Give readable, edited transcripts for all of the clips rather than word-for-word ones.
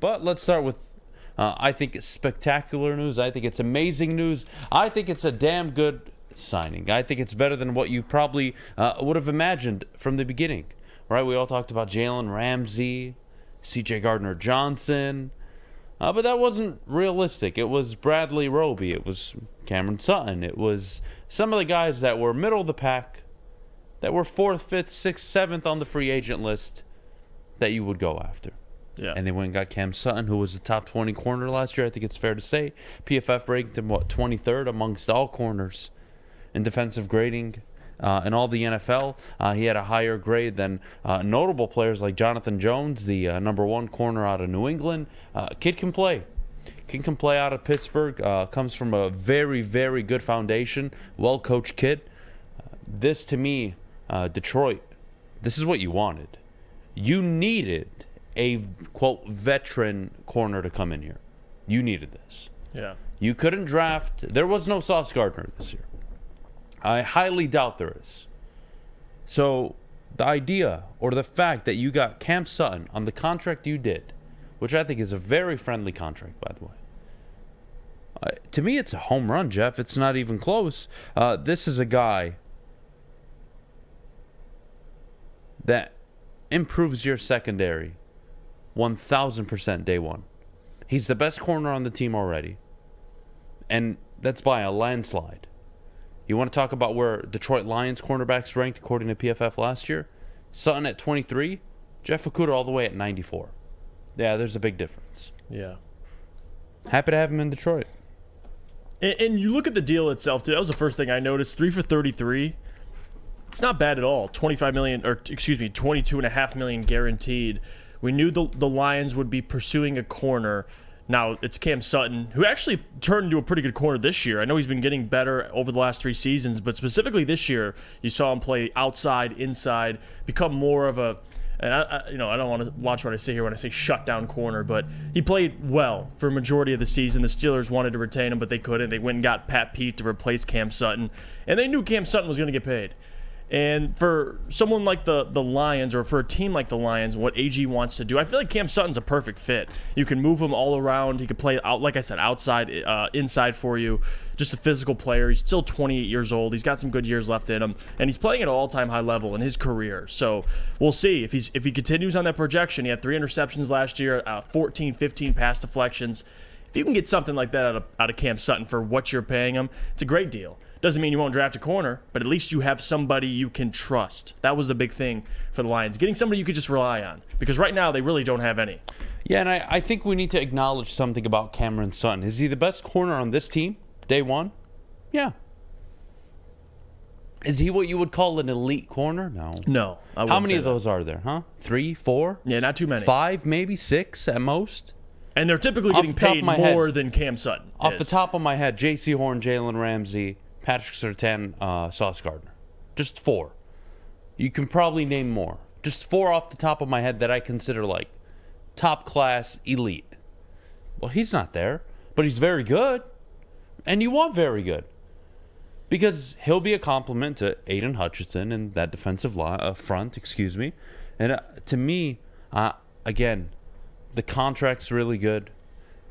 But let's start with, I think it's spectacular news. I think it's amazing news. I think it's a damn good signing. I think it's better than what you probably would have imagined from the beginning. Right? We all talked about Jalen Ramsey, C.J. Gardner-Johnson. But that wasn't realistic. It was Bradley Roby. It was Cameron Sutton. It was some of the guys that were middle of the pack, that were 4th, 5th, 6th, 7th on the free agent list that you would go after. Yeah. And they went and got Cam Sutton, who was a top 20 corner last year. I think it's fair to say. PFF ranked him, 23rd amongst all corners in defensive grading in all the NFL. He had a higher grade than notable players like Jonathan Jones, the #1 corner out of New England. Kid can play. Kid can play out of Pittsburgh. Comes from a very, very good foundation. Well-coached kid. This, to me, Detroit, this is what you wanted. You needed a, quote, veteran corner to come in here. You needed this. Yeah. You couldn't draft. There was no Sauce Gardner this year. I highly doubt there is. So the idea or the fact that you got Cam Sutton on the contract you did, which I think is a very friendly contract, by the way. To me, it's a home run, Jeff. It's not even close. This is a guy that improves your secondary 1,000% day one. He's the best corner on the team already. And that's by a landslide. You want to talk about where Detroit Lions cornerbacks ranked according to PFF last year? Sutton at 23, Jeff Okudah all the way at 94. Yeah, there's a big difference. Yeah. Happy to have him in Detroit. And you look at the deal itself, too. That was the first thing I noticed. 3 for 33. It's not bad at all. $22.5 million guaranteed. We knew the Lions would be pursuing a corner. Now, it's Cam Sutton, who actually turned into a pretty good corner this year. I know he's been getting better over the last 3 seasons, but specifically this year, you saw him play outside, inside, become more of a, and I don't want to watch what I say here when I say shutdown corner, but he played well for a majority of the season. The Steelers wanted to retain him, but they couldn't. They went and got Pat Pete to replace Cam Sutton, and they knew Cam Sutton was going to get paid. And for someone like the Lions, or for a team like the Lions, what AG wants to do, I feel like Cam Sutton's a perfect fit. You can move him all around. He can play, out, like I said, outside, inside for you. Just a physical player. He's still 28 years old. He's got some good years left in him. And he's playing at an all-time high level in his career. So we'll see. If he continues on that projection, he had 3 interceptions last year, 14, 15 pass deflections. If you can get something like that out of Cam Sutton for what you're paying him, it's a great deal. Doesn't mean you won't draft a corner, but at least you have somebody you can trust. That was the big thing for the Lions. Getting somebody you could just rely on. Because right now, they really don't have any. Yeah, and I think we need to acknowledge something about Cameron Sutton. Is he the best corner on this team, day one? Yeah. Is he what you would call an elite corner? No. No. How many of those are there, huh? 3, 4? Yeah, not too many. 5, maybe 6 at most? And they're typically getting paid more than Cam Sutton. Off the top of my head, J.C. Horn, Jalen Ramsey, Patrick Surtain, Sauce Gardner. Just 4. You can probably name more. Just 4 off the top of my head that I consider like top class elite. Well, he's not there, but he's very good. And you want very good. Because he'll be a compliment to Aiden Hutchinson and that defensive front, And to me, again, the contract's really good.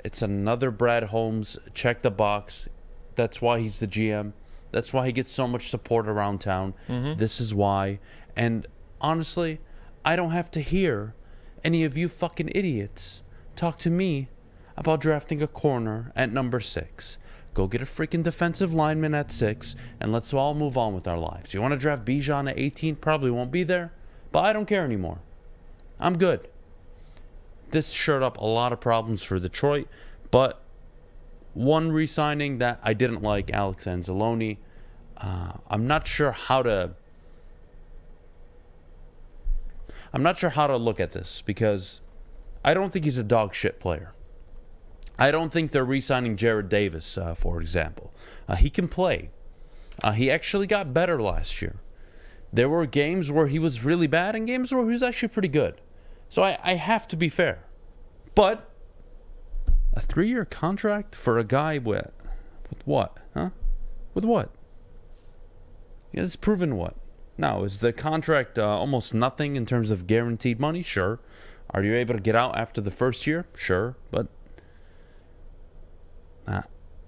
It's another Brad Holmes, check the box. That's why he's the GM. That's why he gets so much support around town. Mm-hmm. This is why. And honestly, I don't have to hear any of you fucking idiots talk to me about drafting a corner at number 6. Go get a freaking defensive lineman at 6, and let's all move on with our lives. You want to draft Bijan at 18? Probably won't be there, but I don't care anymore. I'm good. This shirred up a lot of problems for Detroit, but one re-signing that I didn't like, Alex Anzalone. I'm not sure how to look at this because I don't think he's a dog shit player. I don't think they're re-signing Jared Davis, for example. He can play. He actually got better last year. There were games where he was really bad and games where he was actually pretty good. So I have to be fair. But a 3-year contract for a guy with what? Huh? With what? Yeah, it's proven what? Now, is the contract almost nothing in terms of guaranteed money? Sure. Are you able to get out after the first year? Sure, but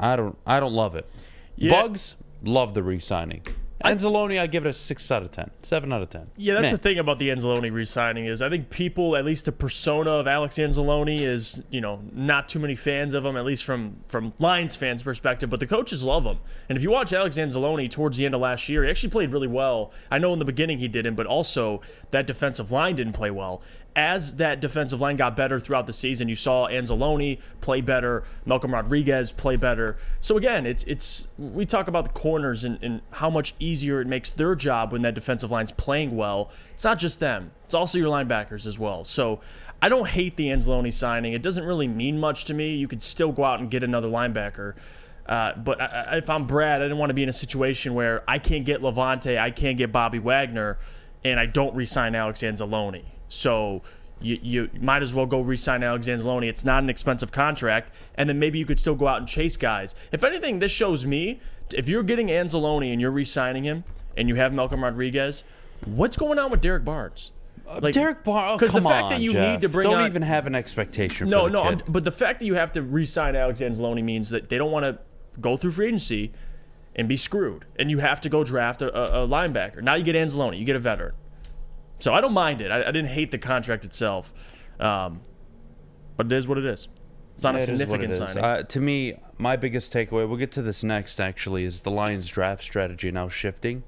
I don't love it. Yeah. Bugs, love the re-signing. Anzalone, I give it a 6 out of 10. 7 out of 10. Yeah, that's Meh. the thing about the Anzalone re-signing is I think people, at least the persona of Alex Anzalone is, not too many fans of him, at least from Lions fans' perspective, but the coaches love him. And if you watch Alex Anzalone towards the end of last year, he actually played really well. I know in the beginning he didn't, but also that defensive line didn't play well. As that defensive line got better throughout the season, you saw Anzalone play better, Malcolm Rodriguez play better. So again, it's we talk about the corners and how much easier it makes their job when that defensive line's playing well. It's not just them; it's also your linebackers as well. So I don't hate the Anzalone signing. It doesn't really mean much to me. You could still go out and get another linebacker. But if I'm Brad, I didn't want to be in a situation where I can't get Levante, I can't get Bobby Wagner, and I don't re-sign Alex Anzalone. So you might as well go re-sign Alex Anzalone. It's not an expensive contract, and then maybe you could still go out and chase guys. If anything, this shows me, if you're getting Anzalone and you're re-signing him, and you have Malcolm Rodriguez, what's going on with Derek Barnes? Derek Barnes, because the fact that you need to bring don't even have an expectation. No, for the kid. but the fact that you have to re-sign Alex Anzalone means that they don't want to go through free agency and be screwed, and you have to go draft a linebacker. Now you get Anzalone, you get a veteran. So I don't mind it. I didn't hate the contract itself, but it is what it is. It's not a significant signing. To me, my biggest takeaway, we'll get to this next actually, is the Lions draft strategy now shifting.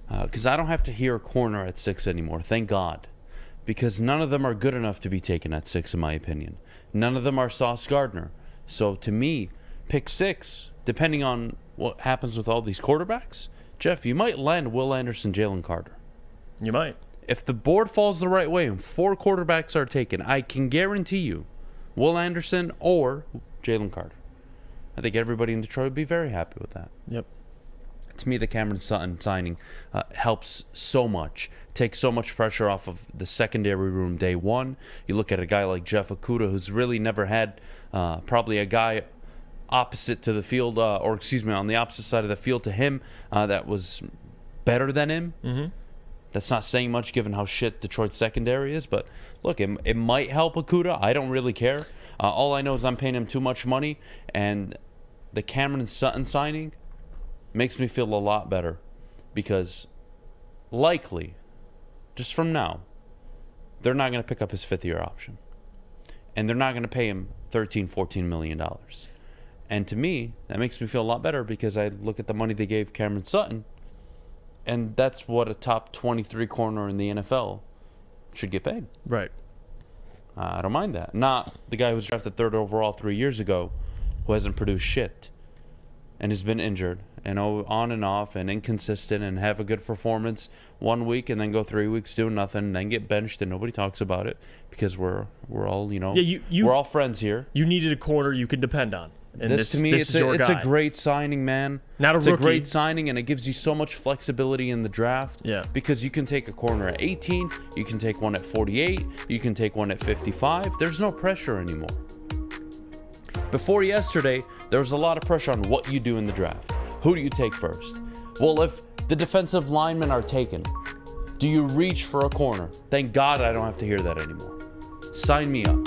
Because I don't have to hear a corner at 6 anymore, thank God. Because none of them are good enough to be taken at 6, in my opinion. None of them are Sauce Gardner. So to me, pick 6, depending on what happens with all these quarterbacks. Jeff, you might land Will Anderson, Jalen Carter. You might. If the board falls the right way and 4 quarterbacks are taken, I can guarantee you Will Anderson or Jalen Carter. I think everybody in Detroit would be very happy with that. Yep. To me, the Cameron Sutton signing helps so much, takes so much pressure off of the secondary room day one. You look at a guy like Jeff Okudah, who's really never had probably a guy opposite to the field, on the opposite side of the field to him that was better than him. Mm-hmm. That's not saying much given how shit Detroit's secondary is, but look, it might help Okudah. I don't really care. All I know is I'm paying him too much money, and the Cameron Sutton signing makes me feel a lot better because likely, just from now, they're not going to pick up his 5th-year option, and they're not going to pay him $13-14 million. And to me, that makes me feel a lot better because I look at the money they gave Cameron Sutton, and that's what a top 23 corner in the NFL should get paid. Right. I don't mind that. Not the guy who was drafted 3rd overall 3 years ago who hasn't produced shit and has been injured and on and off and inconsistent and have a good performance 1 week and then go 3 weeks doing nothing and then get benched and nobody talks about it because we're all, we're all friends here. You needed a corner you could depend on. And this to me, it's a great signing, man. Not a it's rookie. A great signing, and it gives you so much flexibility in the draft. Yeah. Because you can take a corner at 18, you can take one at 48, you can take one at 55. There's no pressure anymore. Before yesterday, there was a lot of pressure on what you do in the draft. Who do you take first? Well, if the defensive linemen are taken, do you reach for a corner? Thank God I don't have to hear that anymore. Sign me up.